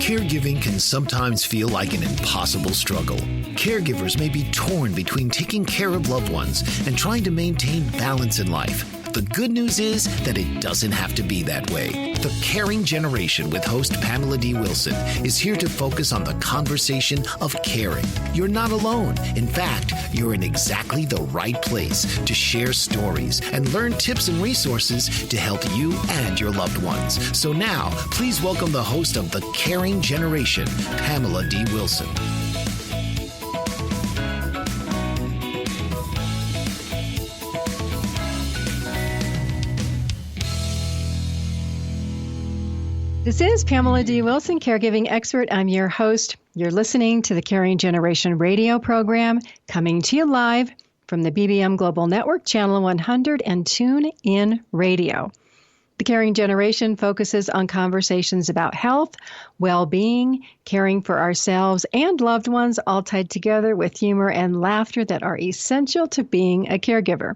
Caregiving can sometimes feel like an impossible struggle. Caregivers may be torn between taking care of loved ones and trying to maintain balance in life. The good news is that it doesn't have to be that way. The Caring Generation with host Pamela D. Wilson is here to focus on the conversation of caring. You're not alone. In fact, you're in exactly the right place to share stories and learn tips and resources to help you and your loved ones. So now, please welcome the host of The Caring Generation, Pamela D. Wilson. This is Pamela D. Wilson, caregiving expert. I'm your host. You're listening to the Caring Generation radio program, coming to you live from the BBM Global Network, Channel 100, and Tune In Radio. The Caring Generation focuses on conversations about health, well-being, caring for ourselves and loved ones, all tied together with humor and laughter that are essential to being a caregiver.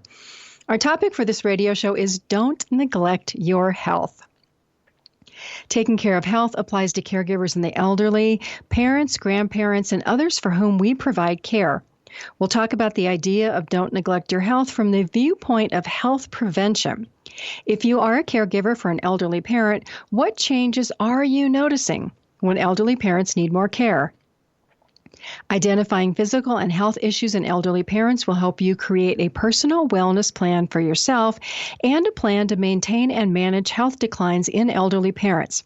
Our topic for this radio show is Don't Neglect Your Health. Taking care of health applies to caregivers and the elderly, parents, grandparents, and others for whom we provide care. We'll talk about the idea of don't neglect your health from the viewpoint of health prevention. If you are a caregiver for an elderly parent, what changes are you noticing when elderly parents need more care? Identifying physical and health issues in elderly parents will help you create a personal wellness plan for yourself and a plan to maintain and manage health declines in elderly parents.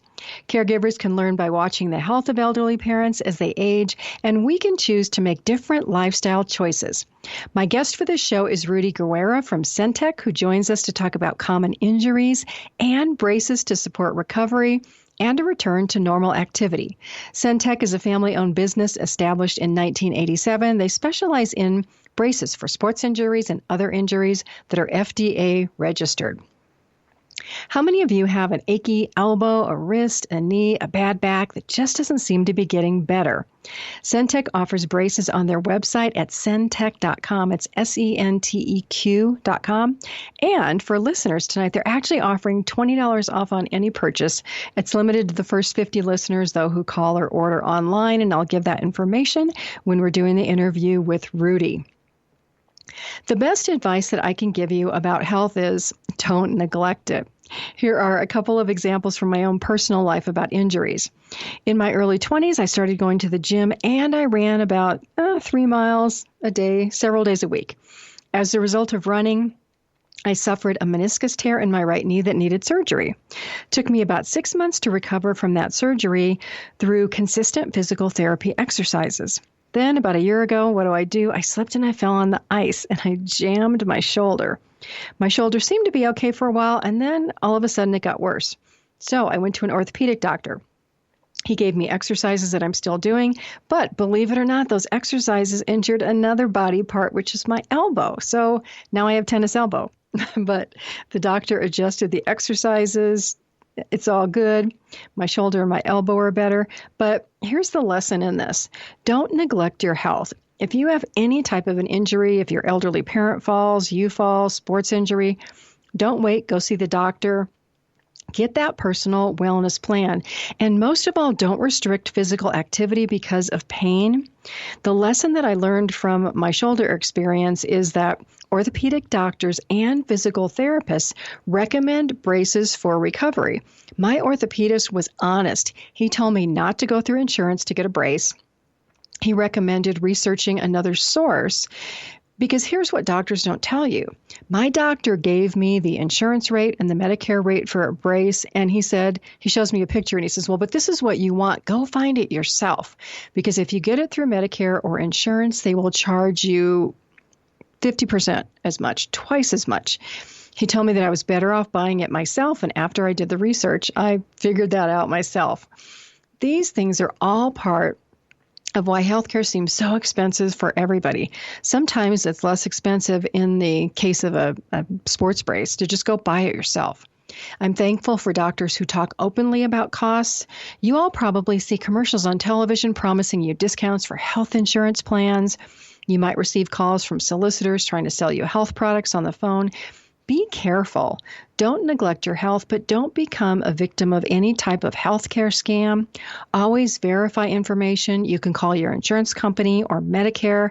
Caregivers can learn by watching the health of elderly parents as they age, and we can choose to make different lifestyle choices. My guest for this show is Rudy Guerra from Senteq, who joins us to talk about common injuries and braces to support recovery and a return to normal activity. Senteq is a family-owned business established in 1987. They specialize in braces for sports injuries and other injuries that are FDA registered. How many of you have an achy elbow, a wrist, a knee, a bad back that just doesn't seem to be getting better? Senteq offers braces on their website at senteq.com. It's SENTEQ.com. And for listeners tonight, they're actually offering $20 off on any purchase. It's limited to the first 50 listeners, though, who call or order online, and I'll give that information when we're doing the interview with Rudy. The best advice that I can give you about health is don't neglect it. Here are a couple of examples from my own personal life about injuries. In my early 20s, I started going to the gym and I ran about 3 miles a day, several days a week. As a result of running, I suffered a meniscus tear in my right knee that needed surgery. It took me about 6 months to recover from that surgery through consistent physical therapy exercises. Then about a year ago, what do? I slipped and I fell on the ice and I jammed my shoulder. My shoulder seemed to be okay for a while, and then all of a sudden it got worse. So I went to an orthopedic doctor. He gave me exercises that I'm still doing, but believe it or not, those exercises injured another body part, which is my elbow. So now I have tennis elbow. But the doctor adjusted the exercises. It's all good. My shoulder and my elbow are better. But here's the lesson in this. Don't neglect your health. If you have any type of an injury, if your elderly parent falls, you fall, sports injury, don't wait. Go see the doctor. Get that personal wellness plan. And most of all, don't restrict physical activity because of pain. The lesson that I learned from my shoulder experience is that orthopedic doctors and physical therapists recommend braces for recovery. My orthopedist was honest. He told me not to go through insurance to get a brace. He recommended researching another source. Because here's what doctors don't tell you. My doctor gave me the insurance rate and the Medicare rate for a brace, and he shows me a picture, and he says, well, but this is what you want. Go find it yourself. Because if you get it through Medicare or insurance, they will charge you 50% as much, twice as much. He told me that I was better off buying it myself, and after I did the research, I figured that out myself. These things are all part of why healthcare seems so expensive for everybody. Sometimes it's less expensive in the case of a sports brace to just go buy it yourself. I'm thankful for doctors who talk openly about costs. You all probably see commercials on television promising you discounts for health insurance plans. You might receive calls from solicitors trying to sell you health products on the phone. Be careful. Don't neglect your health, but don't become a victim of any type of healthcare scam. Always verify information. You can call your insurance company or Medicare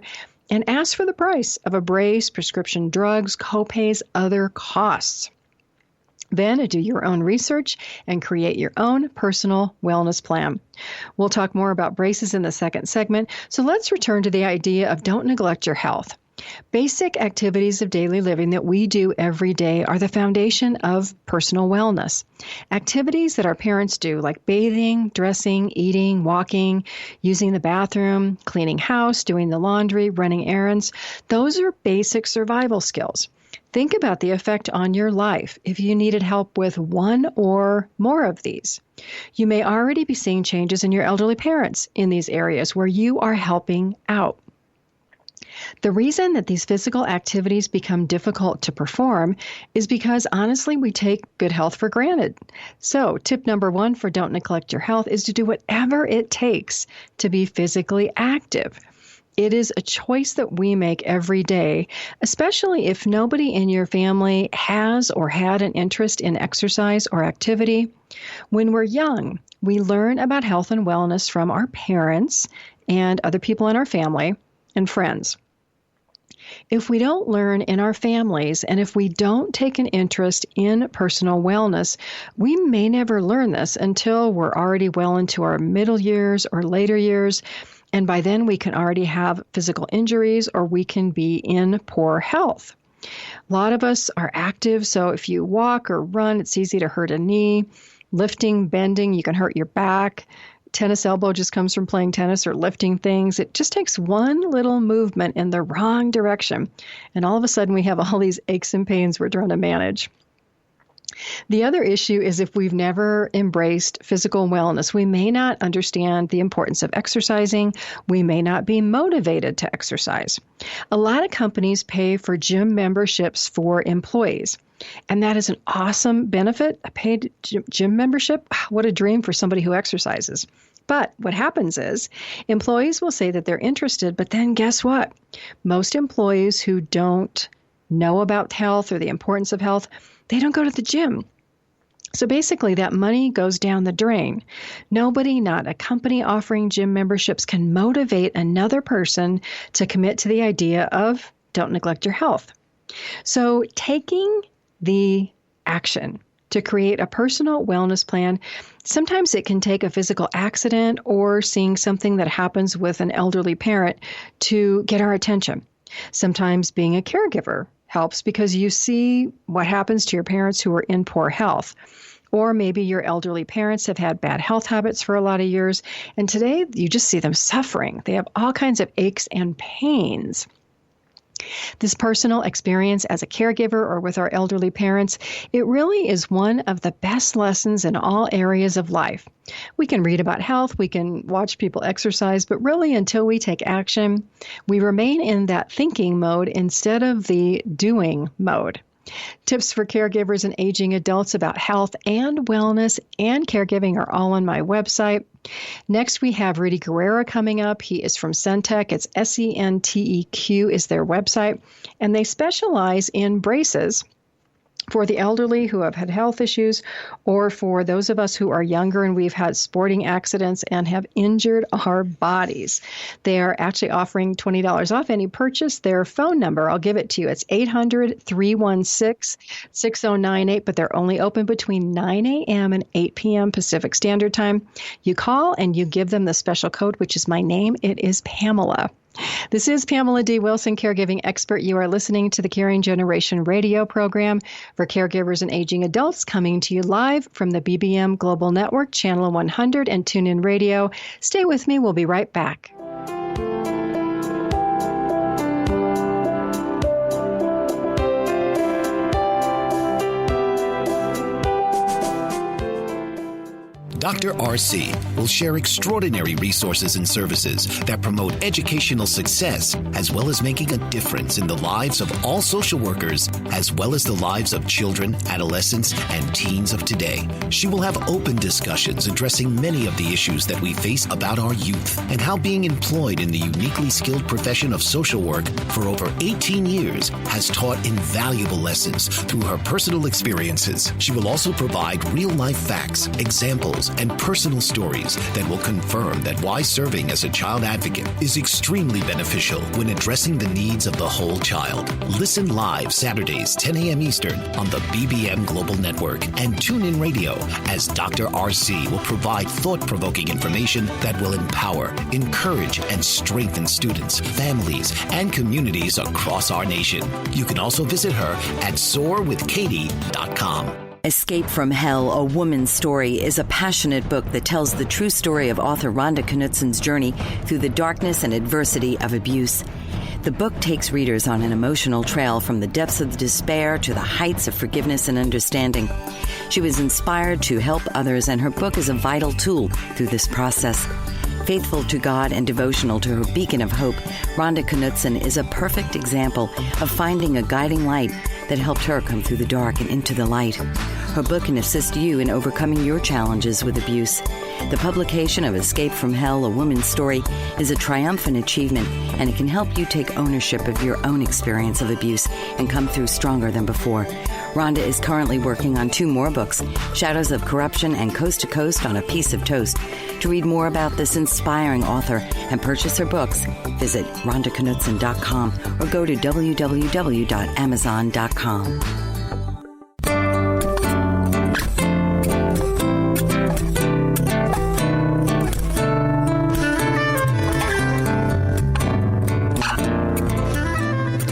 and ask for the price of a brace, prescription drugs, copays, other costs. Then do your own research and create your own personal wellness plan. We'll talk more about braces in the second segment, so let's return to the idea of don't neglect your health. Basic activities of daily living that we do every day are the foundation of personal wellness. Activities that our parents do, like bathing, dressing, eating, walking, using the bathroom, cleaning house, doing the laundry, running errands, those are basic survival skills. Think about the effect on your life if you needed help with one or more of these. You may already be seeing changes in your elderly parents in these areas where you are helping out. The reason that these physical activities become difficult to perform is because, honestly, we take good health for granted. So, tip number 1 for don't neglect your health is to do whatever it takes to be physically active. It is a choice that we make every day, especially if nobody in your family has or had an interest in exercise or activity. When we're young, we learn about health and wellness from our parents and other people in our family and friends. If we don't learn in our families and if we don't take an interest in personal wellness, we may never learn this until we're already well into our middle years or later years. And by then we can already have physical injuries or we can be in poor health. A lot of us are active, so if you walk or run, it's easy to hurt a knee. Lifting, bending, you can hurt your back. Tennis elbow just comes from playing tennis or lifting things. It just takes one little movement in the wrong direction. And all of a sudden we have all these aches and pains we're trying to manage. The other issue is if we've never embraced physical wellness, we may not understand the importance of exercising. We may not be motivated to exercise. A lot of companies pay for gym memberships for employees. And that is an awesome benefit, a paid gym membership. What a dream for somebody who exercises. But what happens is employees will say that they're interested, but then guess what? Most employees who don't know about health or the importance of health, they don't go to the gym. So basically that money goes down the drain. Nobody, not a company offering gym memberships, can motivate another person to commit to the idea of don't neglect your health. So taking the action to create a personal wellness plan, sometimes it can take a physical accident or seeing something that happens with an elderly parent to get our attention. Sometimes being a caregiver helps because you see what happens to your parents who are in poor health. Or maybe your elderly parents have had bad health habits for a lot of years, and today you just see them suffering. They have all kinds of aches and pains. This personal experience as a caregiver or with our elderly parents, it really is one of the best lessons in all areas of life. We can read about health, we can watch people exercise, but really until we take action, we remain in that thinking mode instead of the doing mode. Tips for caregivers and aging adults about health and wellness and caregiving are all on my website. Next, we have Rudy Guerra coming up. He is from Senteq. It's Senteq is their website, and they specialize in braces for the elderly who have had health issues, or for those of us who are younger and we've had sporting accidents and have injured our bodies. They are actually offering $20 off any purchase. Their phone number, I'll give it to you. It's 800-316-6098, but they're only open between 9 a.m. and 8 p.m. Pacific Standard Time. You call and you give them the special code, which is my name. It is Pamela. This is Pamela D. Wilson, caregiving expert. You are listening to the Caring Generation radio program for caregivers and aging adults, coming to you live from the BBM Global Network, Channel 100 and TuneIn Radio. Stay with me. We'll be right back. Dr. RC will share extraordinary resources and services that promote educational success, as well as making a difference in the lives of all social workers, as well as the lives of children, adolescents, and teens of today. She will have open discussions addressing many of the issues that we face about our youth and how being employed in the uniquely skilled profession of social work for over 18 years has taught invaluable lessons through her personal experiences. She will also provide real-life facts, examples, and personal stories that will confirm that why serving as a child advocate is extremely beneficial when addressing the needs of the whole child. Listen live Saturdays, 10 a.m. Eastern on the BBM Global Network and TuneIn Radio as Dr. RC will provide thought-provoking information that will empower, encourage, and strengthen students, families, and communities across our nation. You can also visit her at soarwithkatie.com. Escape from Hell, A Woman's Story is a passionate book that tells the true story of author Rhonda Knutsen's journey through the darkness and adversity of abuse. The book takes readers on an emotional trail from the depths of despair to the heights of forgiveness and understanding. She was inspired to help others, and her book is a vital tool through this process. Faithful to God and devotional to her beacon of hope, Rhonda Knutsen is a perfect example of finding a guiding light that helped her come through the dark and into the light. Her book can assist you in overcoming your challenges with abuse. The publication of Escape from Hell, A Woman's Story is a triumphant achievement, and it can help you take ownership of your own experience of abuse and come through stronger than before. Rhonda is currently working on 2 more books, Shadows of Corruption and Coast to Coast on a Piece of Toast. To read more about this inspiring author and purchase her books, visit rhondaknutsen.com or go to www.amazon.com.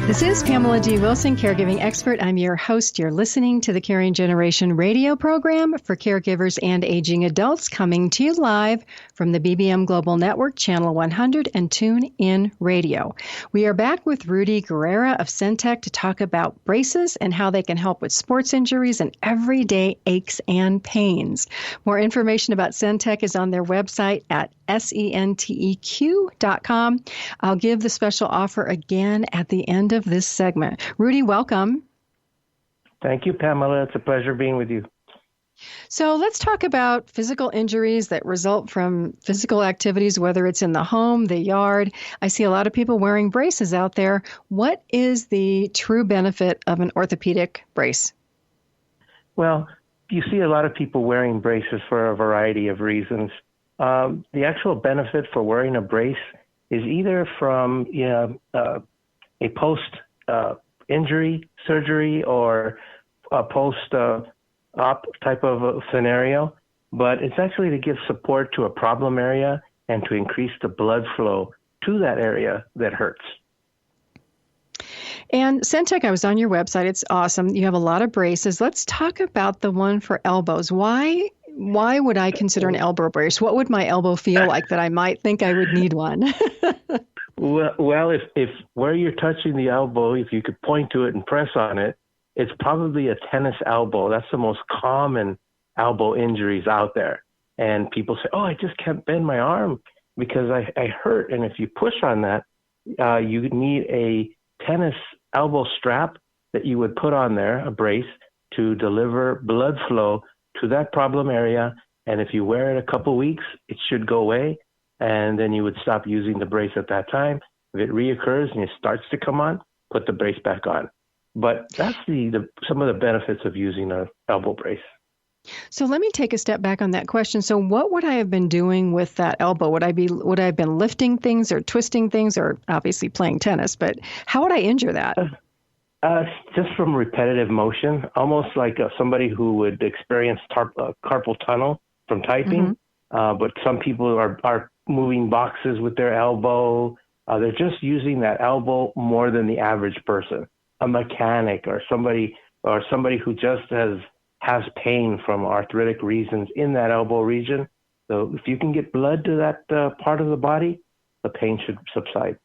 This is Pamela D. Wilson, caregiving expert. I'm your host. You're listening to the Caring Generation radio program for caregivers and aging adults, coming to you live from the BBM Global Network, Channel 100, and TuneIn Radio. We are back with Rudy Guerra of Senteq to talk about braces and how they can help with sports injuries and everyday aches and pains. More information about Senteq is on their website at senteq.com. I'll give the special offer again at the end of this segment. Rudy, welcome. Thank you, Pamela. It's a pleasure being with you. So let's talk about physical injuries that result from physical activities, whether it's in the home, the yard. I see a lot of people wearing braces out there. What is the true benefit of an orthopedic brace? Well, you see a lot of people wearing braces for a variety of reasons. The actual benefit for wearing a brace is either from a post-injury surgery or a post-op type of a scenario, but it's actually to give support to a problem area and to increase the blood flow to that area that hurts. And Senteq, I was on your website. It's awesome. You have a lot of braces. Let's talk about the one for elbows. Why would I consider an elbow brace? What would my elbow feel like that I might think I would need one? Well, if where you're touching the elbow, if you could point to it and press on it, it's probably a tennis elbow. That's the most common elbow injuries out there. And people say, oh, I just can't bend my arm because I hurt. And if you push on that, you need a tennis elbow strap that you would put on there, a brace, to deliver blood flow to that problem area. And if you wear it a couple weeks, it should go away. And then you would stop using the brace at that time. If it reoccurs and it starts to come on, put the brace back on. But that's some of the benefits of using an elbow brace. So let me take a step back on that question. So what would I have been doing with that elbow? Would I have been lifting things or twisting things or obviously playing tennis? But how would I injure that? Just from repetitive motion, almost like somebody who would experience carpal tunnel from typing. Mm-hmm. But some people are moving boxes with their elbow. They're just using that elbow more than the average person. A mechanic or somebody who just has pain from arthritic reasons in that elbow region. So if you can get blood to that part of the body, the pain should subside.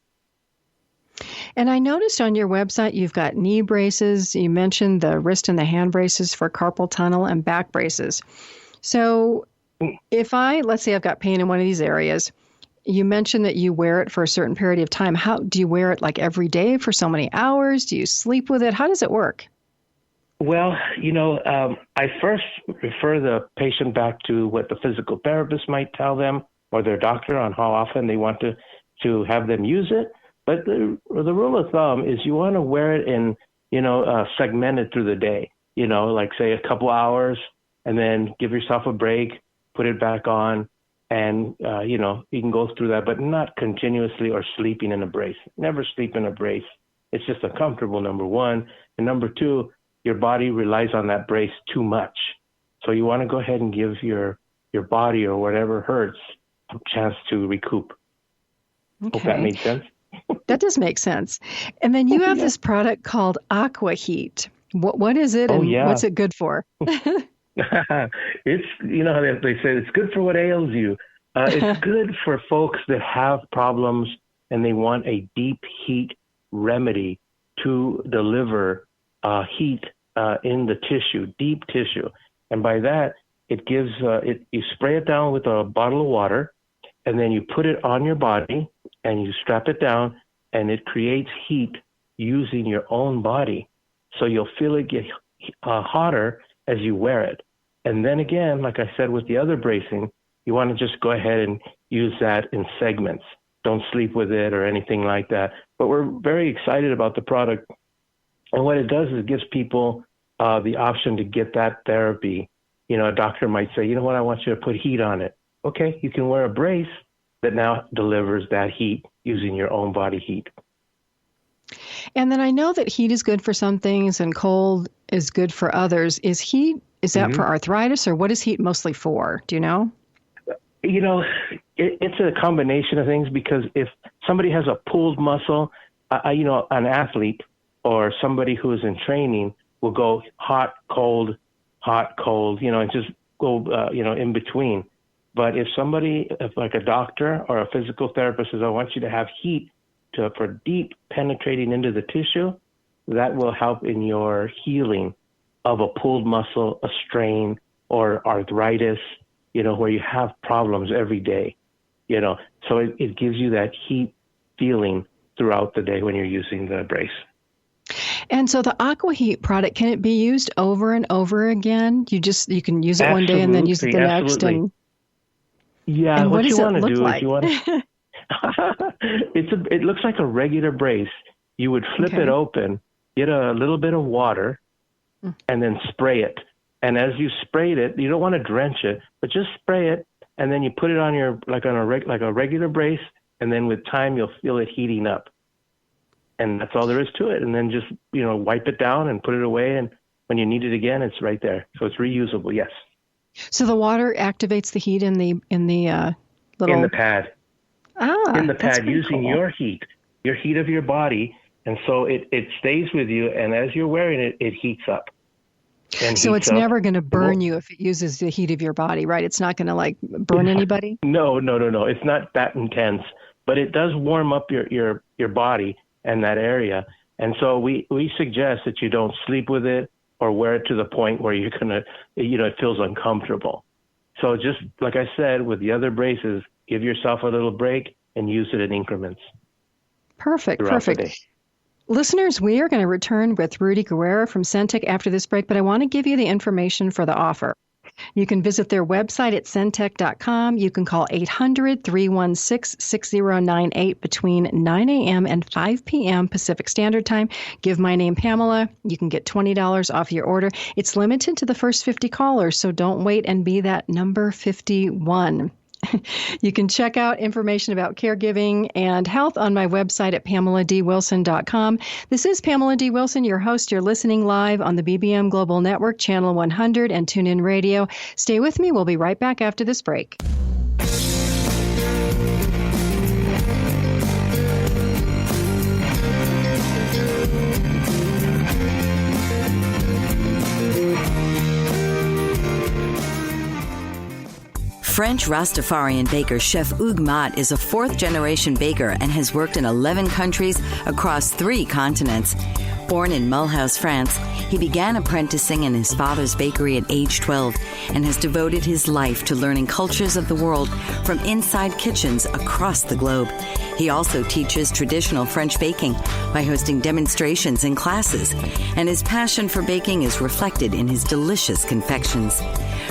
And I noticed on your website you've got knee braces. You mentioned the wrist and the hand braces for carpal tunnel and back braces. So Let's say I've got pain in one of these areas, you mentioned that you wear it for a certain period of time. How do you wear it, like every day for so many hours? Do you sleep with it? How does it work? Well, I first refer the patient back to what the physical therapist might tell them or their doctor on how often they want to have them use it. But the rule of thumb is you want to wear it in, segmented through the day, like say a couple hours and then give yourself a break, put it back on. And, you can go through that, but not continuously or sleeping in a brace. Never sleep in a brace. It's just uncomfortable, number one. And number two, your body relies on that brace too much. So you want to go ahead and give your body or whatever hurts a chance to recoup. Okay. Hope that made sense. That does make sense. And then you have this product called Aqua Heat. What is it and what's it good for? It's, how they say it's good for what ails you. It's good for folks that have problems and they want a deep heat remedy to deliver heat in the tissue, deep tissue. And by that, it gives, you spray it down with a bottle of water and then you put it on your body and you strap it down and it creates heat using your own body. So you'll feel it get hotter as you wear it. And then again, like I said, with the other bracing, you want to just go ahead and use that in segments. Don't sleep with it or anything like that. But we're very excited about the product. And what it does is it gives people the option to get that therapy. A doctor might say, I want you to put heat on it. Okay, you can wear a brace that now delivers that heat using your own body heat. And then I know that heat is good for some things and cold is good for others. Is that for arthritis or what is heat mostly for? Do you know? It's a combination of things because if somebody has a pulled muscle, an athlete or somebody who is in training will go hot, cold, and just go, in between. But if like a doctor or a physical therapist says, I want you to have heat for deep penetrating into the tissue, that will help in your healing of a pulled muscle, a strain, or arthritis, where you have problems every day, So it gives you that heat feeling throughout the day when you're using the brace. And so the Aqua Heat product, can it be used over and over again? You can use it one day and then use it the next. And what you want to do like? is you want to. It looks like a regular brace. You would flip it open, get a little bit of water, and then spray it. And as you sprayed it, you don't want to drench it, but just spray it, and then you put it on a regular brace, and then with time you'll feel it heating up. And that's all there is to it. And then just wipe it down and put it away, and when you need it again, it's right there. So it's reusable. Yes. So the water activates the heat in the little in the pad. In the pad, using cool. your heat of your body, and so it stays with you. And as you're wearing it, it heats up. So it's never going to burn you if it uses the heat of your body, right? It's not going to burn anybody? No. It's not that intense, but it does warm up your body and that area. And so we suggest that you don't sleep with it or wear it to the point where you're going to, it feels uncomfortable. So just like I said, with the other braces, give yourself a little break and use it in increments. Perfect. Listeners, we are going to return with Rudy Guerra from Senteq after this break, but I want to give you the information for the offer. You can visit their website at senteq.com. You can call 800-316-6098 between 9 a.m. and 5 p.m. Pacific Standard Time. Give my name Pamela. You can get $20 off your order. It's limited to the first 50 callers, so don't wait and be that number 51. You can check out information about caregiving and health on my website at PamelaDWilson.com. This is Pamela D. Wilson, your host. You're listening live on the BBM Global Network, Channel 100, and TuneIn Radio. Stay with me. We'll be right back after this break. French Rastafarian baker Chef Hugues Mott is a fourth-generation baker and has worked in 11 countries across 3 continents. Born in Mulhouse, France, He began apprenticing in his father's bakery at age 12 and has devoted his life to learning cultures of the world from inside kitchens across the globe. He also teaches traditional French baking by hosting demonstrations and classes, and his passion for baking is reflected in his delicious confections.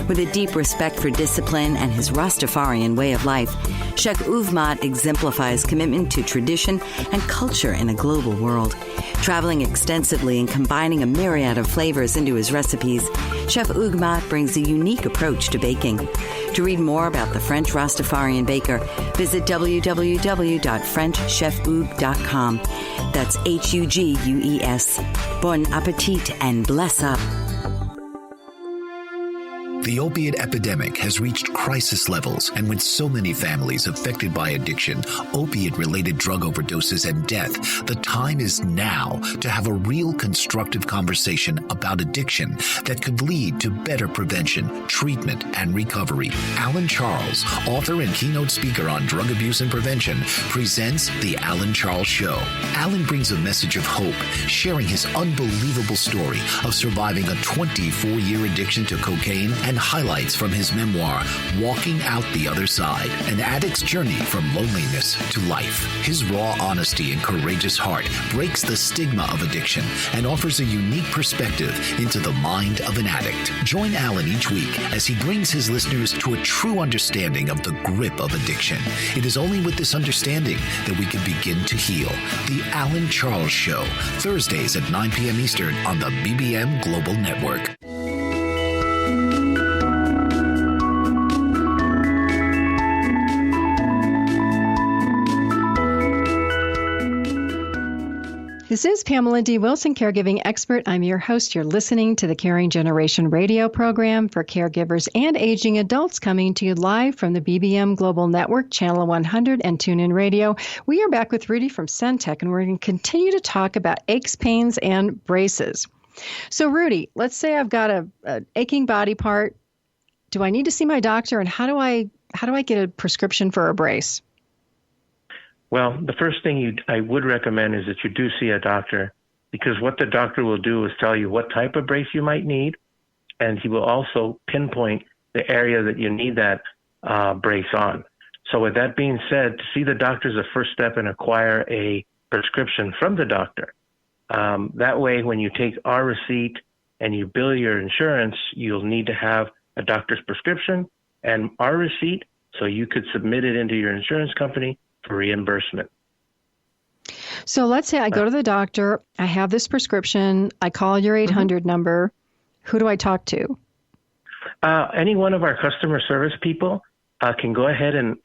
With a deep respect for discipline and his Rastafarian way of life, Chef Ouvmat exemplifies commitment to tradition and culture in a global world. Traveling extensively and combining a myriad of flavors into his recipes, Chef Ouvmat brings a unique approach to baking. To read more about the French Rastafarian baker, visit www.frenchchefoug.com. That's Hugues. Bon appetit and bless up. The opiate epidemic has reached crisis levels, and with so many families affected by addiction, opiate-related drug overdoses, and death, the time is now to have a real constructive conversation about addiction that could lead to better prevention, treatment, and recovery. Alan Charles, author and keynote speaker on drug abuse and prevention, presents The Alan Charles Show. Alan brings a message of hope, sharing his unbelievable story of surviving a 24-year addiction to cocaine and highlights from his memoir, Walking Out the Other Side, an addict's journey from loneliness to life. His raw honesty and courageous heart breaks the stigma of addiction and offers a unique perspective into the mind of an addict. Join Alan each week as he brings his listeners to a true understanding of the grip of addiction. It is only with this understanding that we can begin to heal. The Alan Charles Show, Thursdays at 9 p.m. Eastern on the BBM Global Network. This is Pamela D. Wilson, caregiving expert. I'm your host. You're listening to the Caring Generation radio program for caregivers and aging adults, coming to you live from the BBM Global Network, Channel 100, and TuneIn Radio. We are back with Rudy from Senteq, and we're going to continue to talk about aches, pains, and braces. So, Rudy, let's say I've got an aching body part. Do I need to see my doctor, and how do I get a prescription for a brace? Well, the first thing I would recommend is that you do see a doctor, because what the doctor will do is tell you what type of brace you might need, and he will also pinpoint the area that you need that brace on. So with that being said, to see the doctor is the first step and acquire a prescription from the doctor. That way, when you take our receipt and you bill your insurance, you'll need to have a doctor's prescription and our receipt, so you could submit it into your insurance company for reimbursement. So let's say I go to the doctor, I have this prescription, I call your 800 number. Who do I talk to? Any one of our customer service people can go ahead and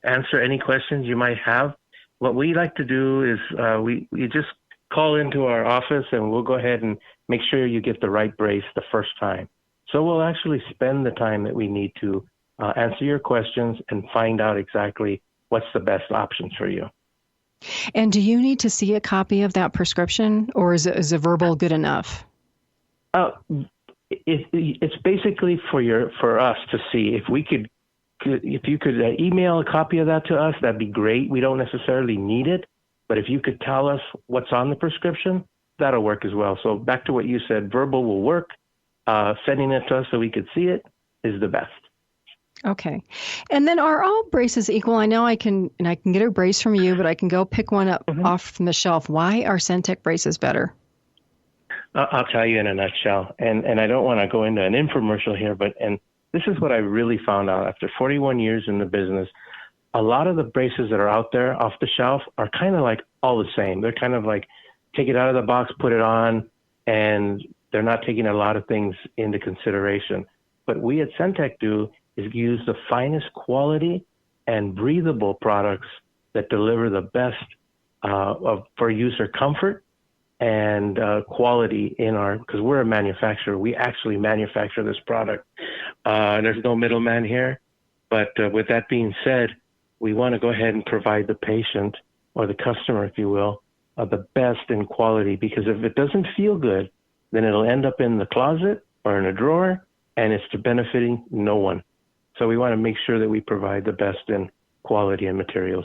answer any questions you might have. What we like to do is we just call into our office and we'll go ahead and make sure you get the right brace the first time. So we'll actually spend the time that we need to answer your questions and find out exactly what's the best options for you. And do you need to see a copy of that prescription, or is a verbal good enough? It's basically for us to see. If you could email a copy of that to us, that'd be great. We don't necessarily need it, but if you could tell us what's on the prescription, that'll work as well. So back to what you said, verbal will work. Sending it to us so we could see it is the best. Okay. And then are all braces equal? I know I can get a brace from you, but I can go pick one up off from the shelf. Why are Senteq braces better? I'll tell you in a nutshell. And I don't want to go into an infomercial here, and this is what I really found out after 41 years in the business. A lot of the braces that are out there off the shelf are kind of like all the same. They're kind of like, take it out of the box, put it on, and they're not taking a lot of things into consideration. But we at Senteq do is use the finest quality and breathable products that deliver the best for user comfort and quality because we're a manufacturer. We actually manufacture this product. There's no middleman here. But with that being said, we want to go ahead and provide the patient or the customer, if you will, the best in quality, because if it doesn't feel good, then it'll end up in the closet or in a drawer, and it's benefiting no one. So we want to make sure that we provide the best in quality and materials.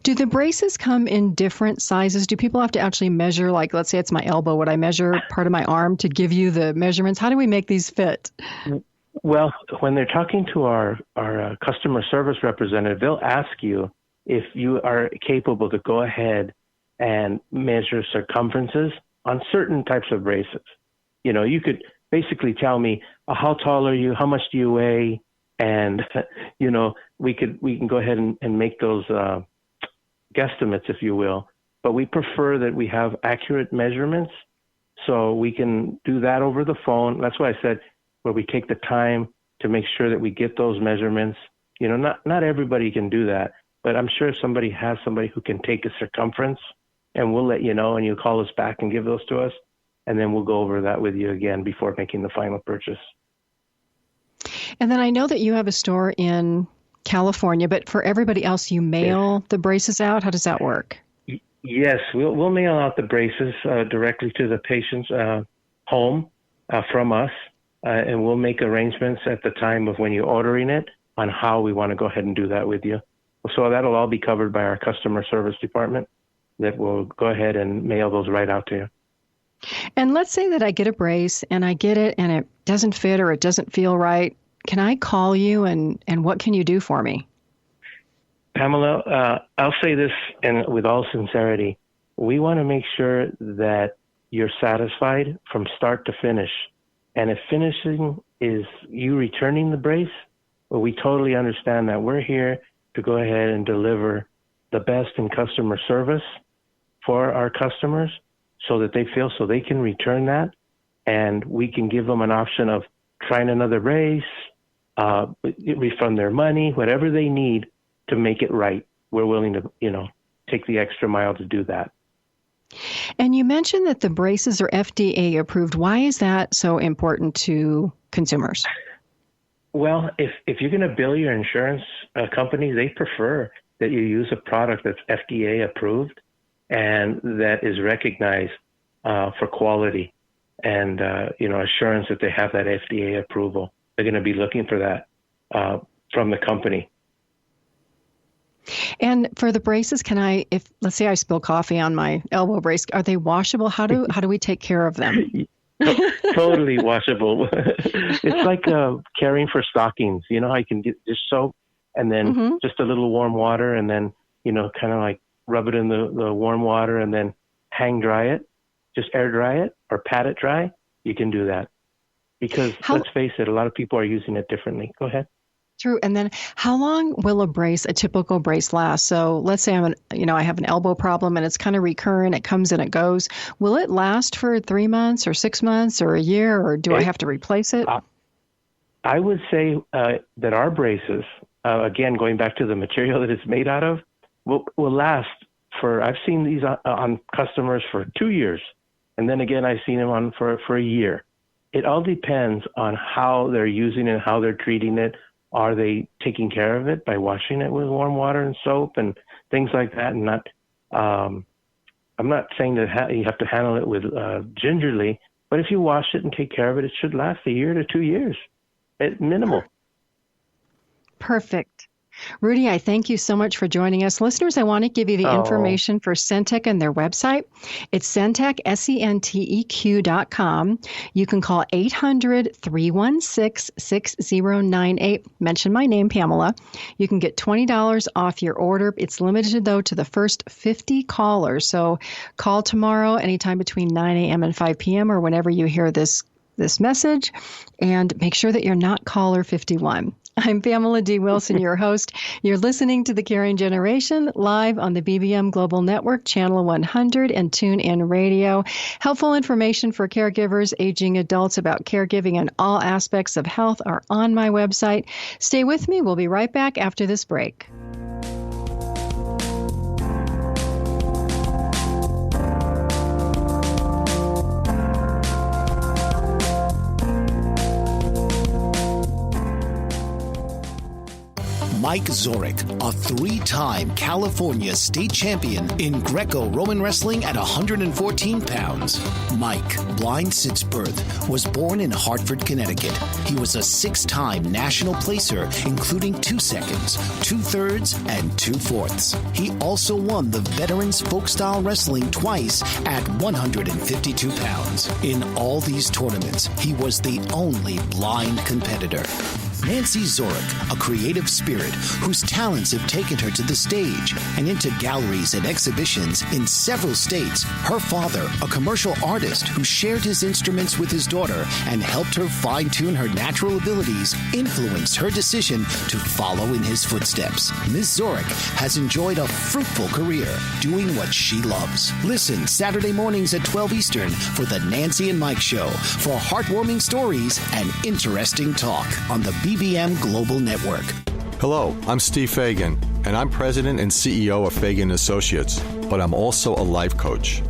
Do the braces come in different sizes? Do people have to actually measure, like, let's say it's my elbow, would I measure part of my arm to give you the measurements? How do we make these fit? Well, when they're talking to our customer service representative, they'll ask you if you are capable to go ahead and measure circumferences on certain types of braces. You know, you could basically tell me, how tall are you? How much do you weigh? And, you know, we can go ahead and make those guesstimates, if you will. But we prefer that we have accurate measurements, so we can do that over the phone. That's why I said where we take the time to make sure that we get those measurements. You know, not everybody can do that, but I'm sure if somebody has somebody who can take a circumference, and we'll let you know, and you call us back and give those to us, and then we'll go over that with you again before making the final purchase. And then I know that you have a store in California, but for everybody else, you mail the braces out? How does that work? Yes, we'll mail out the braces directly to the patient's home from us, and we'll make arrangements at the time of when you're ordering it on how we want to go ahead and do that with you. So that'll all be covered by our customer service department that will go ahead and mail those right out to you. And let's say that I get a brace and I get it and it doesn't fit or it doesn't feel right. Can I call you and what can you do for me? Pamela, I'll say this, and with all sincerity, we want to make sure that you're satisfied from start to finish. And if finishing is you returning the brace, well, we totally understand that. We're here to go ahead and deliver the best in customer service for our customers so that they feel so they can return that, and we can give them an option of trying another brace, refund their money, whatever they need to make it right. We're willing to, take the extra mile to do that. And you mentioned that the braces are FDA approved. Why is that so important to consumers? Well, if you're going to bill your insurance company, they prefer that you use a product that's FDA approved and that is recognized for quality and, assurance that they have that FDA approval. They're going to be looking for that from the company. And for the braces, if let's say I spill coffee on my elbow brace, are they washable? How do we take care of them? Totally washable. It's like caring for stockings. You know how you can get just soap and then just a little warm water and then, kind of like rub it in the warm water and then hang dry it, just air dry it or pat it dry. You can do that because let's face it, a lot of people are using it differently. Go ahead. True. And then how long will a typical brace last? So let's say I have an elbow problem and it's kind of recurrent. It comes and it goes. Will it last for 3 months or 6 months or a year, or do I have to replace it? I would say that our braces, again, going back to the material that it's made out of, will last I've seen these on customers for 2 years. And then again, I've seen them on for a year. It all depends on how they're using it, how they're treating it. Are they taking care of it by washing it with warm water and soap and things like that? And I'm not saying that you have to handle it with gingerly, but if you wash it and take care of it, it should last a year to 2 years at minimal. Perfect. Rudy, I thank you so much for joining us. Listeners, I want to give you the information for Senteq and their website. It's Senteq, SENTEQ.com. You can call 800-316-6098. Mention my name, Pamela. You can get $20 off your order. It's limited, though, to the first 50 callers. So call tomorrow anytime between 9 a.m. and 5 p.m. or whenever you hear this message, and make sure that you're not caller 51. I'm Pamela D. Wilson, your host. You're listening to The Caring Generation live on the BBM Global Network, Channel 100, and TuneIn Radio. Helpful information for caregivers, aging adults about caregiving and all aspects of health are on my website. Stay with me. We'll be right back after this break. Mike Zorich, a 3-time California state champion in Greco-Roman wrestling at 114 pounds. Mike, blind since birth, was born in Hartford, Connecticut. He was a 6-time national placer, including 2 seconds, 2 thirds, and 2 fourths. He also won the Veterans Folk-Style Wrestling twice at 152 pounds. In all these tournaments, he was the only blind competitor. Nancy Zorich, a creative spirit whose talents have taken her to the stage and into galleries and exhibitions in several states. Her father, a commercial artist who shared his instruments with his daughter and helped her fine-tune her natural abilities, influenced her decision to follow in his footsteps. Ms. Zorich has enjoyed a fruitful career doing what she loves. Listen Saturday mornings at 12 Eastern for the Nancy and Mike Show for heartwarming stories and interesting talk on the BBM Global Network. Hello, I'm Steve Fagan, and I'm president and CEO of Fagan Associates, but I'm also a life coach.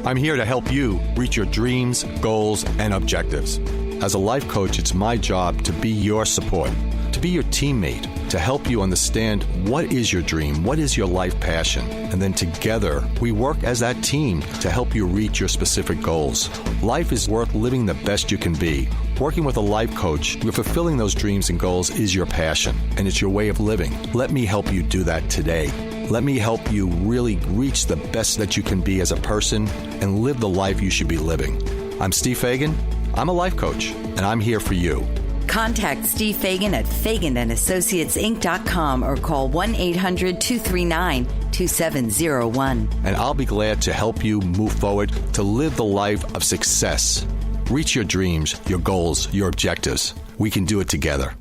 I'm here to help you reach your dreams, goals, and objectives. As a life coach, it's my job to be your support, to be your teammate, to help you understand what is your dream, what is your life passion, and then together we work as that team to help you reach your specific goals. Life is worth living the best you can be. Working with a life coach, you're fulfilling those dreams and goals is your passion, and it's your way of living. Let me help you do that today. Let me help you really reach the best that you can be as a person and live the life you should be living. I'm Steve Fagan. I'm a life coach, and I'm here for you. Contact Steve Fagan at FaganandAssociatesInc.com or call 1-800-239-2701. And I'll be glad to help you move forward to live the life of success. Reach your dreams, your goals, your objectives. We can do it together.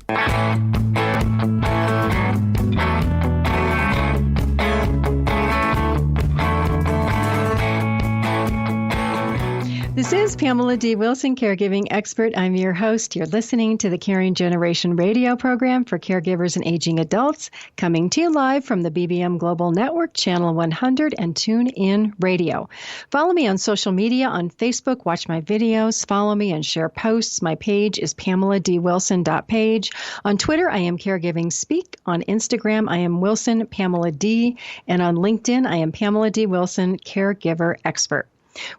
This is Pamela D. Wilson, caregiving expert. I'm your host. You're listening to the Caring Generation radio program for caregivers and aging adults, coming to you live from the BBM Global Network, Channel 100, and TuneIn Radio. Follow me on social media on Facebook. Watch my videos. Follow me and share posts. My page is PamelaDWilson.page. On Twitter, I am Caregiving Speak. On Instagram, I am Wilson Pamela D. And on LinkedIn, I am Pamela D. Wilson, caregiver expert.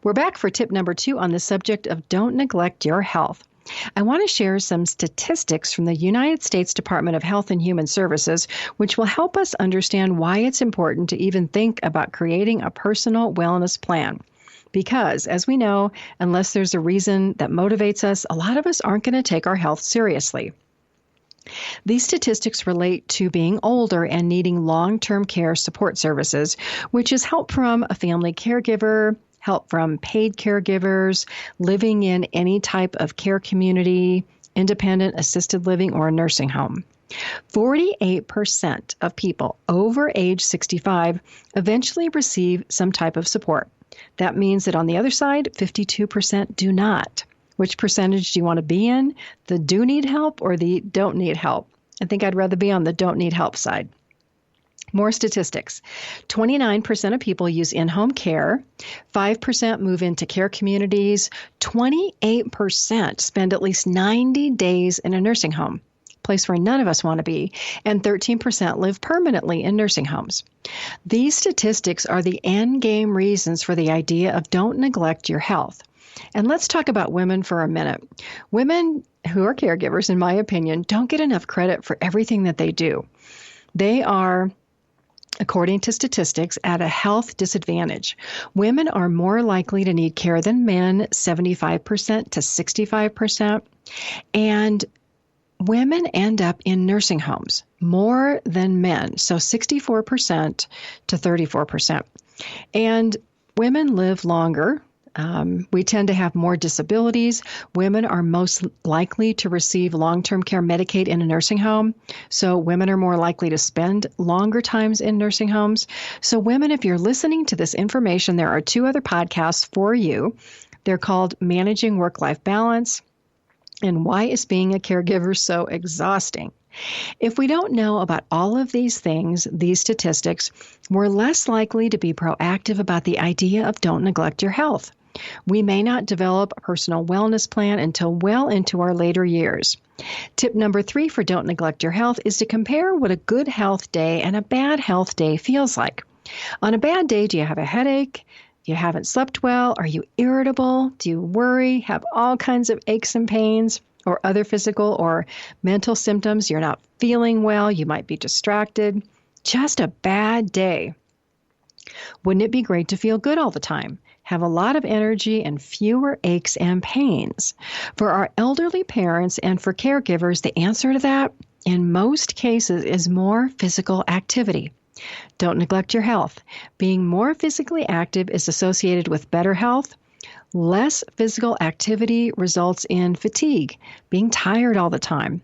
We're back for tip number 2 on the subject of don't neglect your health. I want to share some statistics from the United States Department of Health and Human Services, which will help us understand why it's important to even think about creating a personal wellness plan. Because, as we know, unless there's a reason that motivates us, a lot of us aren't going to take our health seriously. These statistics relate to being older and needing long-term care support services, which is help from a family caregiver, help from paid caregivers, living in any type of care community, independent assisted living, or a nursing home. 48% of people over age 65 eventually receive some type of support. That means that on the other side, 52% do not. Which percentage do you want to be in? The do need help or the don't need help? I think I'd rather be on the don't need help side. More statistics. 29% of people use in-home care. 5% move into care communities. 28% spend at least 90 days in a nursing home, place where none of us want to be, and 13% live permanently in nursing homes. These statistics are the end game reasons for the idea of don't neglect your health. And let's talk about women for a minute. Women who are caregivers, in my opinion, don't get enough credit for everything that they do. They are, according to statistics, at a health disadvantage. Women are more likely to need care than men, 75% to 65%. And women end up in nursing homes more than men, so 64% to 34%. And women live longer. We tend to have more disabilities. Women are most likely to receive long-term care Medicaid in a nursing home. So women are more likely to spend longer times in nursing homes. So women, if you're listening to this information, there are 2 other podcasts for you. They're called Managing Work-Life Balance and Why is Being a Caregiver So Exhausting? If we don't know about all of these things, these statistics, we're less likely to be proactive about the idea of don't neglect your health. We may not develop a personal wellness plan until well into our later years. Tip number 3 for Don't Neglect Your Health is to compare what a good health day and a bad health day feels like. On a bad day, do you have a headache? You haven't slept well? Are you irritable? Do you worry? Have all kinds of aches and pains or other physical or mental symptoms? You're not feeling well. You might be distracted. Just a bad day. Wouldn't it be great to feel good all the time? Have a lot of energy and fewer aches and pains? For our elderly parents and for caregivers, the answer to that, in most cases, is more physical activity. Don't neglect your health. Being more physically active is associated with better health. Less physical activity results in fatigue, being tired all the time.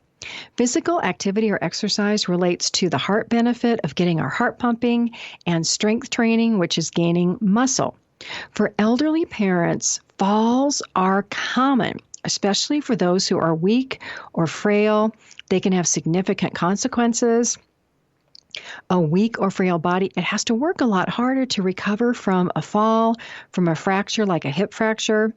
Physical activity or exercise relates to the heart benefit of getting our heart pumping and strength training, which is gaining muscle. For elderly parents, falls are common, especially for those who are weak or frail. They can have significant consequences. A weak or frail body, it has to work a lot harder to recover from a fall, from a fracture like a hip fracture,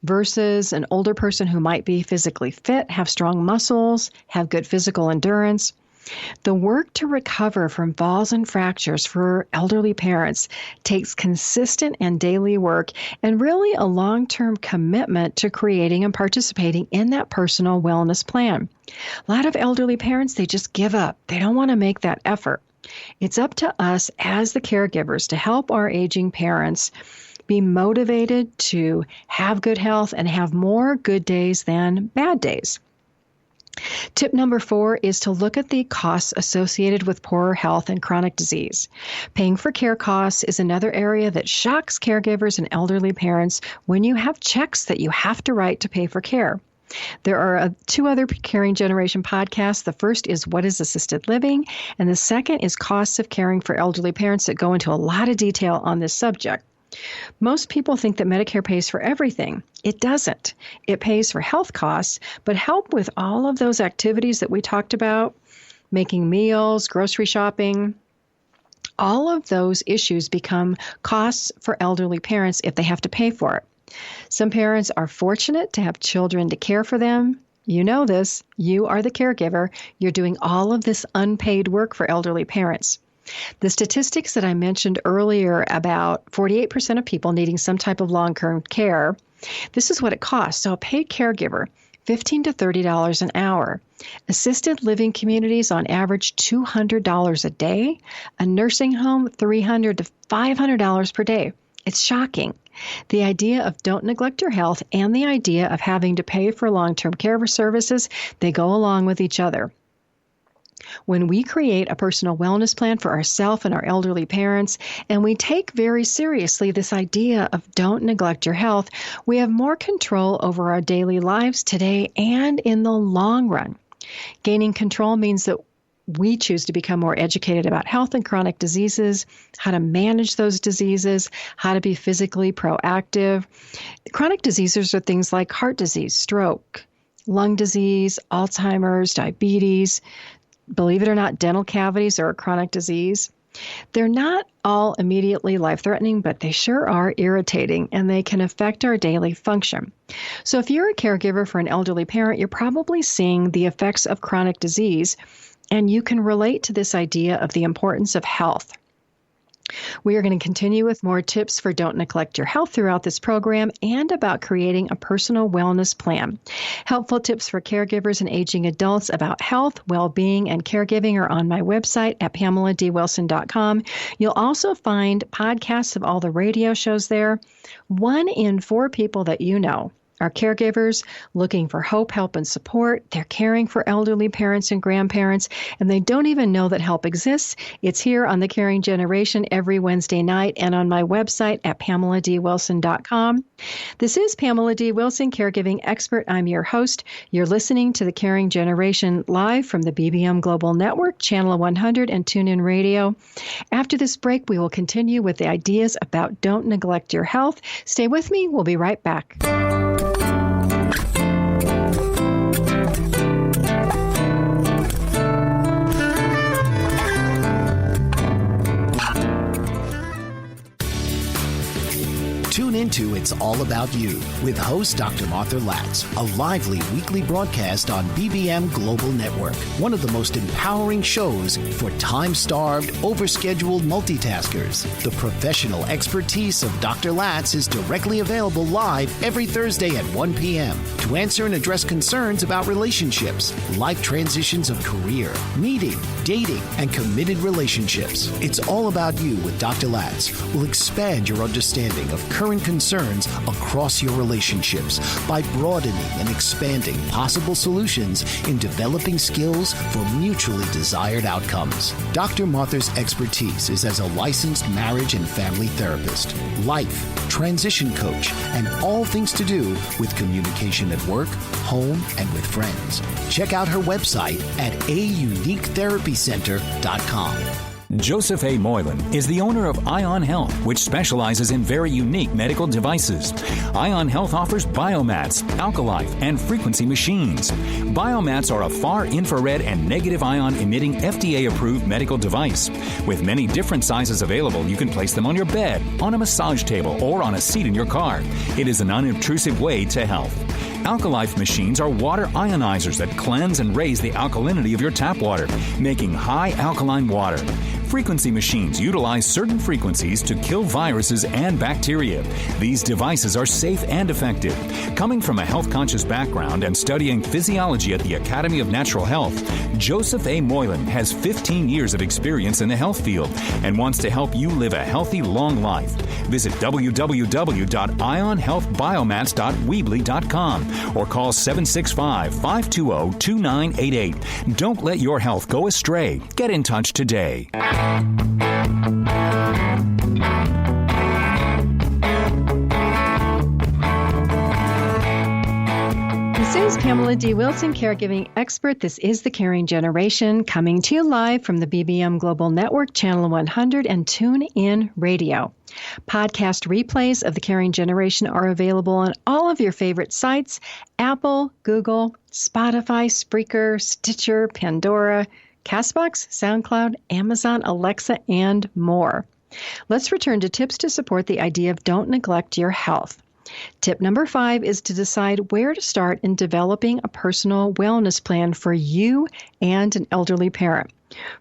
versus an older person who might be physically fit, have strong muscles, have good physical endurance. The work to recover from falls and fractures for elderly parents takes consistent and daily work and really a long-term commitment to creating and participating in that personal wellness plan. A lot of elderly parents, they just give up. They don't want to make that effort. It's up to us as the caregivers to help our aging parents be motivated to have good health and have more good days than bad days. Tip number 4 is to look at the costs associated with poorer health and chronic disease. Paying for care costs is another area that shocks caregivers and elderly parents when you have checks that you have to write to pay for care. There are 2 other Caring Generation podcasts. The first is What is Assisted Living? And the second is Costs of Caring for Elderly Parents that go into a lot of detail on this subject. Most people think that Medicare pays for everything. It doesn't. It pays for health costs, but help with all of those activities that we talked about, making meals, grocery shopping, all of those issues become costs for elderly parents if they have to pay for it. Some parents are fortunate to have children to care for them. You know this. You are the caregiver. You're doing all of this unpaid work for elderly parents. The statistics that I mentioned earlier about 48% of people needing some type of long-term care, this is what it costs. So a paid caregiver, $15 to $30 an hour. Assisted living communities on average $200 a day. A nursing home, $300 to $500 per day. It's shocking. The idea of don't neglect your health and the idea of having to pay for long-term care services, they go along with each other. When we create a personal wellness plan for ourselves and our elderly parents, and we take very seriously this idea of don't neglect your health, we have more control over our daily lives today and in the long run. Gaining control means that we choose to become more educated about health and chronic diseases, how to manage those diseases, how to be physically proactive. Chronic diseases are things like heart disease, stroke, lung disease, Alzheimer's, diabetes. Believe it or not, dental cavities are a chronic disease. They're not all immediately life-threatening, but they sure are irritating, and they can affect our daily function. So if you're a caregiver for an elderly parent, you're probably seeing the effects of chronic disease, and you can relate to this idea of the importance of health. We are going to continue with more tips for don't neglect your health throughout this program and about creating a personal wellness plan. Helpful tips for caregivers and aging adults about health, well-being, and caregiving are on my website at PamelaDWilson.com. You'll also find podcasts of all the radio shows there. 1 in 4 people that you know are caregivers looking for hope, help, and support. They're caring for elderly parents and grandparents, and they don't even know that help exists. It's here on The Caring Generation every Wednesday night and on my website at PamelaDWilson.com. This is Pamela D. Wilson, caregiving expert. I'm your host. You're listening to The Caring Generation live from the BBM Global Network, Channel 100, and TuneIn Radio. After this break, we will continue with the ideas about don't neglect your health. Stay with me. We'll be right back. Tune in to It's All About You with host Dr. Martha Latz, a lively weekly broadcast on BBM Global Network, one of the most empowering shows for time-starved, overscheduled multitaskers. The professional expertise of Dr. Latz is directly available live every Thursday at 1 p.m. to answer and address concerns about relationships, life transitions of career, meeting, dating, and committed relationships. It's All About You with Dr. Latz will expand your understanding of current concerns across your relationships by broadening and expanding possible solutions in developing skills for mutually desired outcomes. Dr. Martha's expertise is as a licensed marriage and family therapist, life, transition coach, and all things to do with communication at work, home, and with friends. Check out her website at auniquetherapycenter.com. Joseph A. Moylan is the owner of Ion Health, which specializes in very unique medical devices. Ion Health offers biomats, alkalife, and frequency machines. Biomats are a far infrared and negative ion emitting FDA-approved medical device. With many different sizes available, you can place them on your bed, on a massage table, or on a seat in your car. It is an unobtrusive way to health. Alkalife machines are water ionizers that cleanse and raise the alkalinity of your tap water, making high alkaline water. Frequency machines utilize certain frequencies to kill viruses and bacteria. These devices are safe and effective. Coming from a health-conscious background and studying physiology at the Academy of Natural Health, Joseph A. Moylan has 15 years of experience in the health field and wants to help you live a healthy, long life. Visit www.ionhealthbiomats.weebly.com or call 765-520-2988. Don't let your health go astray. Get in touch today. This is Pamela D. Wilson, caregiving expert. This is The Caring Generation, coming to you live from the BBM Global Network, Channel 100, and TuneIn Radio. Podcast replays of The Caring Generation are available on all of your favorite sites: Apple, Google, Spotify, Spreaker, Stitcher, Pandora, CastBox, SoundCloud, Amazon, Alexa, and more. Let's return to tips to support the idea of don't neglect your health. Tip number 5 is to decide where to start in developing a personal wellness plan for you and an elderly parent.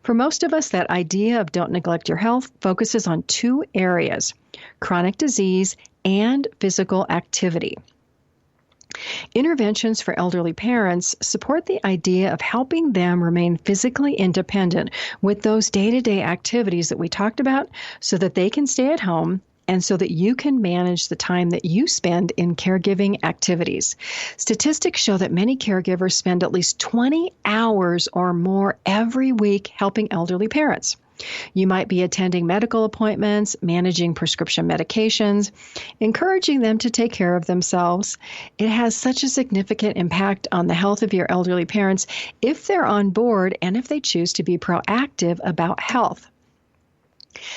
For most of us, that idea of don't neglect your health focuses on 2 areas: chronic disease and physical activity. Interventions for elderly parents support the idea of helping them remain physically independent with those day-to-day activities that we talked about so that they can stay at home and so that you can manage the time that you spend in caregiving activities. Statistics show that many caregivers spend at least 20 hours or more every week helping elderly parents. You might be attending medical appointments, managing prescription medications, encouraging them to take care of themselves. It has such a significant impact on the health of your elderly parents if they're on board and if they choose to be proactive about health.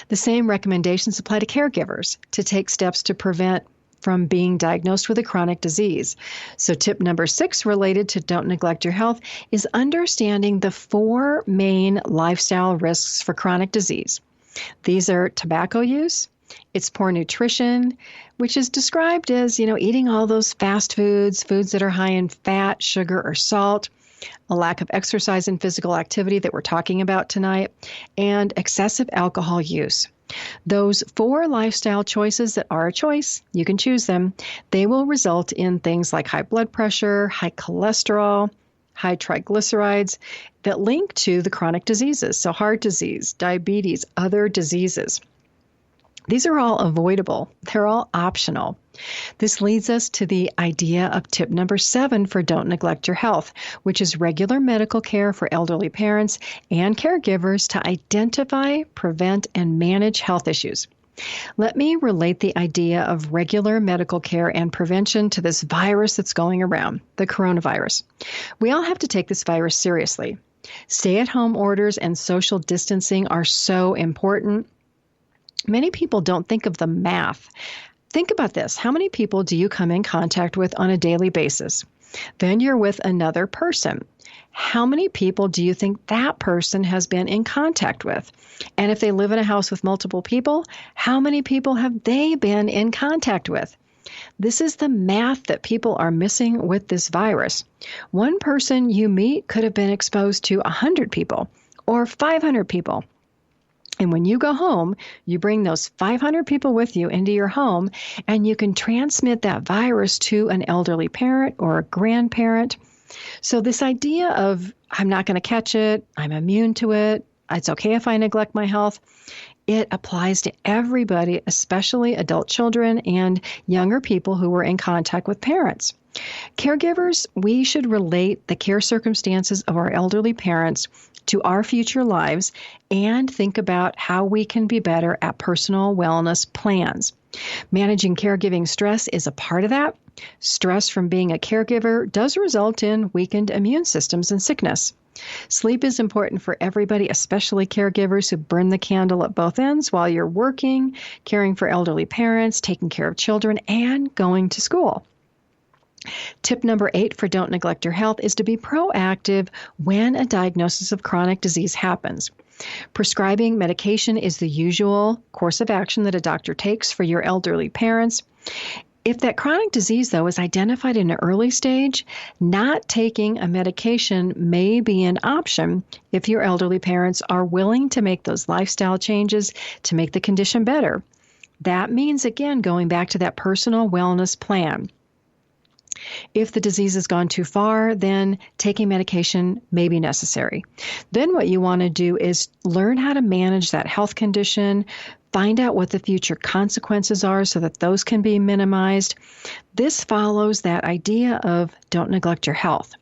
The same recommendations apply to caregivers to take steps to prevent from being diagnosed with a chronic disease. So tip number 6 related to don't neglect your health is understanding the 4 main lifestyle risks for chronic disease. These are tobacco use, it's poor nutrition, which is described as, eating all those fast foods, foods that are high in fat, sugar, or salt, a lack of exercise and physical activity that we're talking about tonight, and excessive alcohol use. Those 4 lifestyle choices that are a choice, you can choose them, they will result in things like high blood pressure, high cholesterol, high triglycerides that link to the chronic diseases, so heart disease, diabetes, other diseases. These are all avoidable. They're all optional. This leads us to the idea of tip number 7 for don't neglect your health, which is regular medical care for elderly parents and caregivers to identify, prevent, and manage health issues. Let me relate the idea of regular medical care and prevention to this virus that's going around, the coronavirus. We all have to take this virus seriously. Stay-at-home orders and social distancing are so important. Many people don't think of the math. Think about this. How many people do you come in contact with on a daily basis? Then you're with another person. How many people do you think that person has been in contact with? And if they live in a house with multiple people, how many people have they been in contact with? This is the math that people are missing with this virus. One person you meet could have been exposed to 100 people or 500 people. And when you go home, you bring those 500 people with you into your home, and you can transmit that virus to an elderly parent or a grandparent. So this idea of, I'm not going to catch it, I'm immune to it, it's okay if I neglect my health, it applies to everybody, especially adult children and younger people who were in contact with parents. Caregivers, we should relate the care circumstances of our elderly parents to our future lives and think about how we can be better at personal wellness plans. Managing caregiving stress is a part of that. Stress from being a caregiver does result in weakened immune systems and sickness. Sleep is important for everybody, especially caregivers who burn the candle at both ends while you're working, caring for elderly parents, taking care of children, and going to school. Tip number 8 for Don't Neglect Your Health is to be proactive when a diagnosis of chronic disease happens. Prescribing medication is the usual course of action that a doctor takes for your elderly parents. If that chronic disease, though, is identified in an early stage, not taking a medication may be an option if your elderly parents are willing to make those lifestyle changes to make the condition better. That means, again, going back to that personal wellness plan. If the disease has gone too far, then taking medication may be necessary. Then what you want to do is learn how to manage that health condition, find out what the future consequences are so that those can be minimized. This follows that idea of don't neglect your health.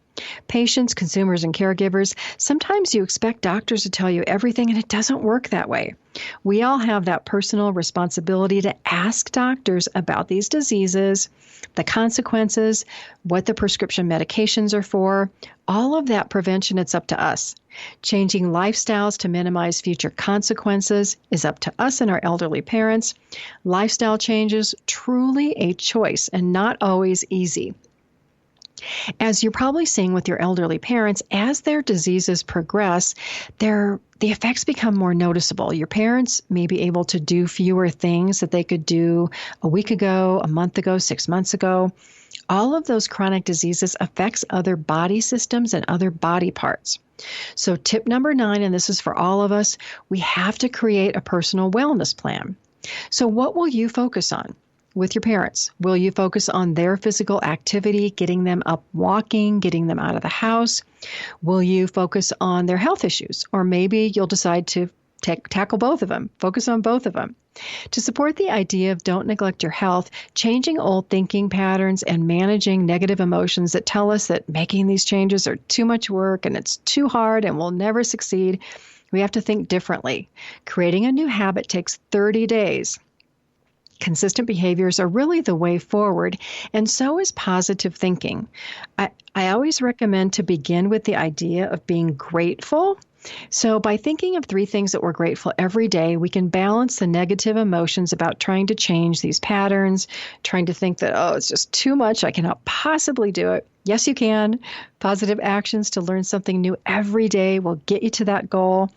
Patients, consumers, and caregivers, sometimes you expect doctors to tell you everything, and it doesn't work that way. We all have that personal responsibility to ask doctors about these diseases, the consequences, what the prescription medications are for. All of that prevention, it's up to us. Changing lifestyles to minimize future consequences is up to us and our elderly parents. Lifestyle changes, truly a choice and not always easy. As you're probably seeing with your elderly parents, as their diseases progress, the effects become more noticeable. Your parents may be able to do fewer things that they could do a week ago, a month ago, 6 months ago. All of those chronic diseases affects other body systems and other body parts. So tip number 9, and this is for all of us, we have to create a personal wellness plan. So what will you focus on with your parents? Will you focus on their physical activity, getting them up walking, getting them out of the house? Will you focus on their health issues? Or maybe you'll decide to tackle both of them, focus on both of them. To support the idea of don't neglect your health, changing old thinking patterns and managing negative emotions that tell us that making these changes are too much work and it's too hard and we'll never succeed, we have to think differently. Creating a new habit takes 30 days. Consistent behaviors are really the way forward, and so is positive thinking. I always recommend to begin with the idea of being grateful. So by thinking of 3 things that we're grateful every day, we can balance the negative emotions about trying to change these patterns, trying to think that, oh, it's just too much, I cannot possibly do it. Yes, you can. Positive actions to learn something new every day will get you to that goal.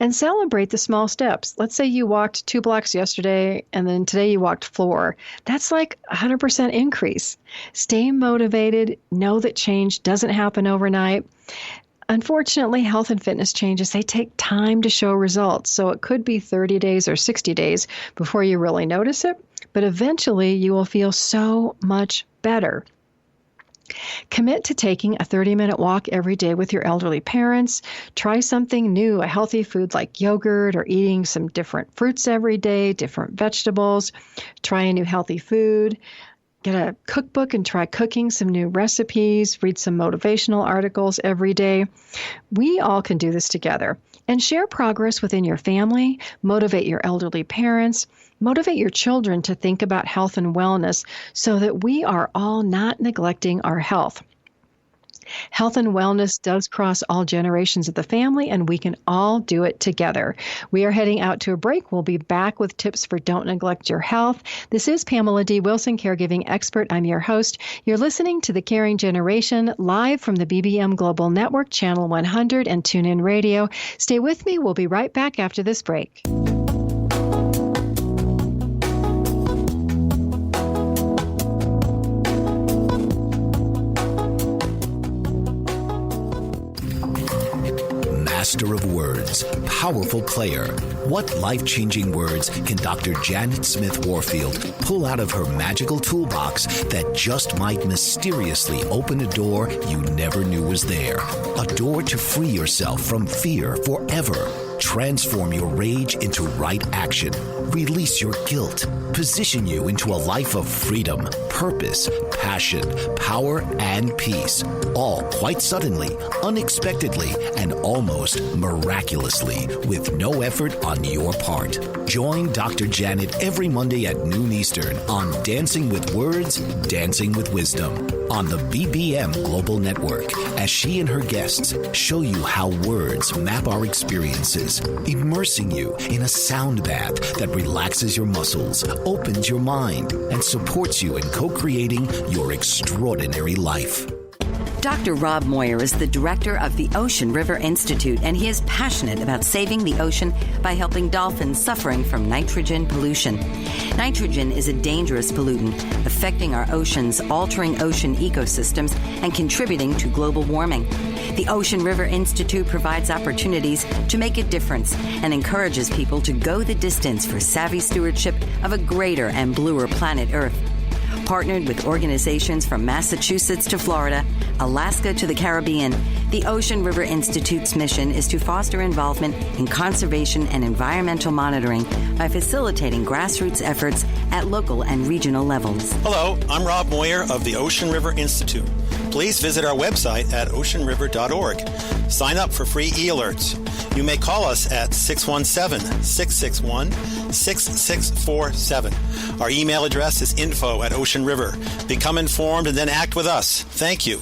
And celebrate the small steps. Let's say you walked 2 blocks yesterday, and then today you walked 4. That's like 100% increase. Stay motivated. Know that change doesn't happen overnight. Unfortunately, health and fitness changes, they take time to show results. So it could be 30 days or 60 days before you really notice it. But eventually, you will feel so much better. Commit to taking a 30-minute walk every day with your elderly parents. Try something new, a healthy food like yogurt, or eating some different fruits every day, different vegetables. Try a new healthy food. Get a cookbook and try cooking some new recipes. Read some motivational articles every day. We all can do this together. And share progress within your family. Motivate your elderly parents. Motivate your children to think about health and wellness so that we are all not neglecting our health. Health and wellness does cross all generations of the family, and we can all do it together. We are heading out to a break. We'll be back with tips for Don't Neglect Your Health. This is Pamela D. Wilson, caregiving expert. I'm your host. You're listening to The Caring Generation live from the BBM Global Network, Channel 100 and TuneIn Radio. Stay with me. We'll be right back after this break. master of words, powerful player. What life-changing words can Dr. Janet Smith Warfield pull out of her magical toolbox that just might mysteriously open a door you never knew was there? A door to free yourself from fear forever. Transform your rage into right action. Release your guilt. Position you into a life of freedom, purpose, passion, power, and peace. All quite suddenly, unexpectedly, and almost miraculously with no effort on your part. Join Dr. Janet every Monday at noon Eastern on Dancing with Words, Dancing with Wisdom on the BBM Global Network as she and her guests show you how words map our experiences, immersing you in a sound bath that relaxes your muscles, opens your mind, and supports you in co-creating your extraordinary life. Dr. Rob Moyer is the director of the Ocean River Institute, and he is passionate about saving the ocean by helping dolphins suffering from nitrogen pollution. Nitrogen is a dangerous pollutant affecting our oceans, altering ocean ecosystems, and contributing to global warming. The Ocean River Institute provides opportunities to make a difference and encourages people to go the distance for savvy stewardship of a greater and bluer planet Earth. Partnered with organizations from Massachusetts to Florida, Alaska to the Caribbean, the Ocean River Institute's mission is to foster involvement in conservation and environmental monitoring by facilitating grassroots efforts at local and regional levels. Hello, I'm Rob Moyer of the Ocean River Institute. Please visit our website at oceanriver.org. Sign up for free e-alerts. You may call us at 617-661-6647. Our email address is info@Ocean River. Become informed and then act with us. Thank you.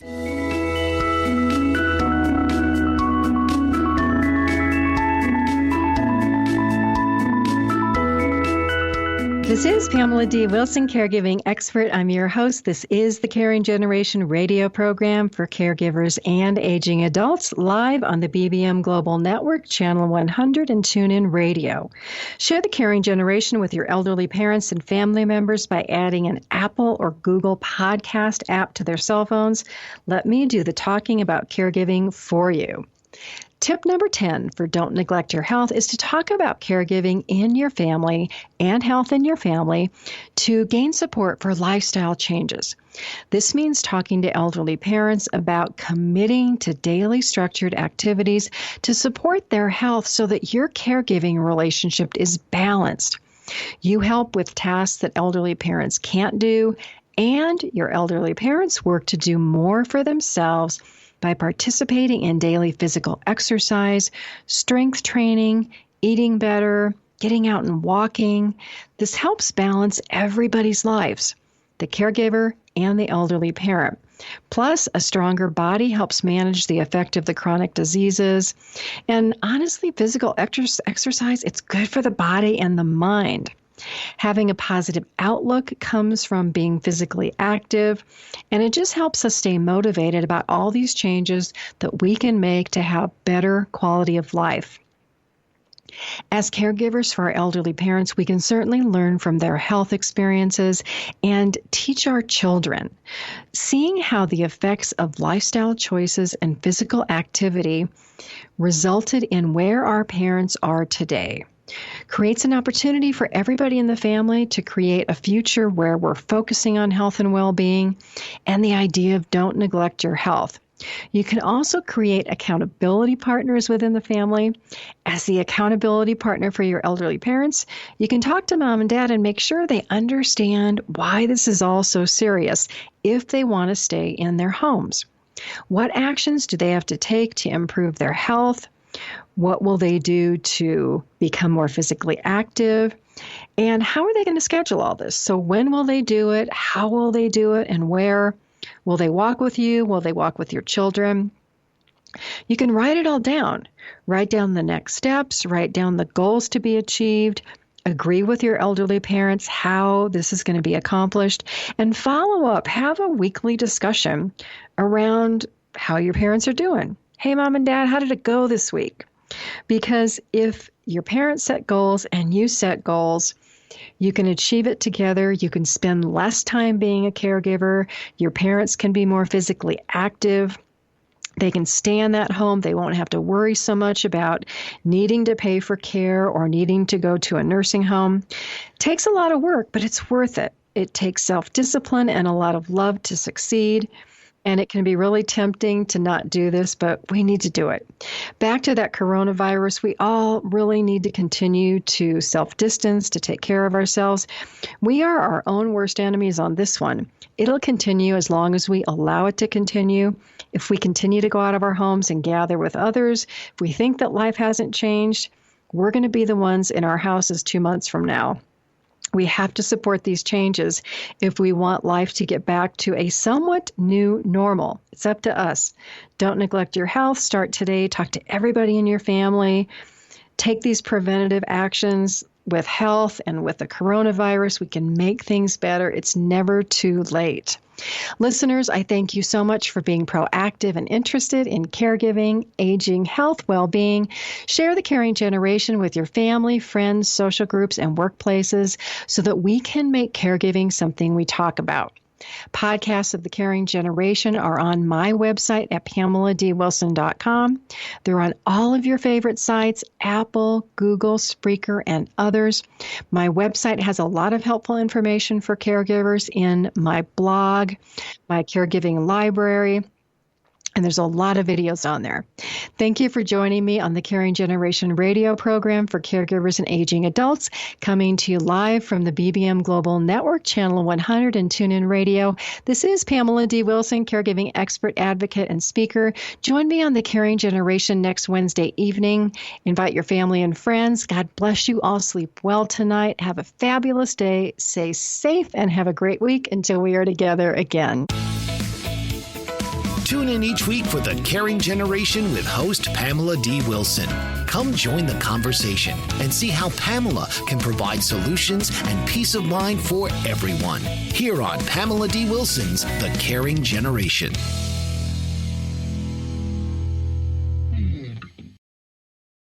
This is Pamela D. Wilson, caregiving expert. I'm your host. This is the Caring Generation radio program for caregivers and aging adults, live on the BBM Global Network, Channel 100, and TuneIn Radio. Share the Caring Generation with your elderly parents and family members by adding an Apple or Google podcast app to their cell phones. Let me do the talking about caregiving for you. Tip number 10 for Don't Neglect Your Health is to talk about caregiving in your family and health in your family to gain support for lifestyle changes. This means talking to elderly parents about committing to daily structured activities to support their health so that your caregiving relationship is balanced. You help with tasks that elderly parents can't do, and your elderly parents work to do more for themselves by participating in daily physical exercise, strength training, eating better, getting out and walking. This helps balance everybody's lives, the caregiver and the elderly parent. Plus, a stronger body helps manage the effect of the chronic diseases. And honestly, physical exercise, it's good for the body and the mind. Having a positive outlook comes from being physically active, and it just helps us stay motivated about all these changes that we can make to have better quality of life. As caregivers for our elderly parents, we can certainly learn from their health experiences and teach our children. Seeing how the effects of lifestyle choices and physical activity resulted in where our parents are today creates an opportunity for everybody in the family to create a future where we're focusing on health and well-being and the idea of don't neglect your health. You can also create accountability partners within the family. As the accountability partner for your elderly parents, you can talk to mom and dad and make sure they understand why this is all so serious if they want to stay in their homes. What actions do they have to take to improve their health? What will they do to become more physically active? And how are they going to schedule all this? So when will they do it? How will they do it? And where? Will they walk with you? Will they walk with your children? You can write it all down. Write down the next steps. Write down the goals to be achieved. Agree with your elderly parents how this is going to be accomplished. And follow up. Have a weekly discussion around how your parents are doing. Hey, mom and dad, how did it go this week? Because if your parents set goals and you set goals, you can achieve it together. You can spend less time being a caregiver. Your parents can be more physically active. They can stay in that home. They won't have to worry so much about needing to pay for care or needing to go to a nursing home. Takes a lot of work, but it's worth it. It takes self-discipline and a lot of love to succeed. And it can be really tempting to not do this, but we need to do it. Back to that coronavirus, we all really need to continue to self-distance, to take care of ourselves. We are our own worst enemies on this one. It'll continue as long as we allow it to continue. If we continue to go out of our homes and gather with others, if we think that life hasn't changed, we're going to be the ones in our houses 2 months from now. We have to support these changes if we want life to get back to a somewhat new normal. It's up to us. Don't neglect your health. Start today. Talk to everybody in your family. Take these preventative actions with health and with the coronavirus. We can make things better. It's never too late. Listeners, I thank you so much for being proactive and interested in caregiving, aging, health, well-being. Share the Caring Generation with your family, friends, social groups, and workplaces so that we can make caregiving something we talk about. Podcasts of the Caring Generation are on my website at PamelaDWilson.com. They're on all of your favorite sites, Apple, Google, Spreaker, and others. My website has a lot of helpful information for caregivers in my blog, my caregiving library, and there's a lot of videos on there. Thank you for joining me on the Caring Generation radio program for caregivers and aging adults, coming to you live from the BBM Global Network, Channel 100 and TuneIn Radio. This is Pamela D. Wilson, caregiving expert, advocate, and speaker. Join me on the Caring Generation next Wednesday evening. Invite your family and friends. God bless you all. Sleep well tonight. Have a fabulous day. Stay safe and have a great week until we are together again. Tune in each week for the Caring Generation with host Pamela D. Wilson. Come join the conversation and see how Pamela can provide solutions and peace of mind for everyone. Here on Pamela D. Wilson's The Caring Generation.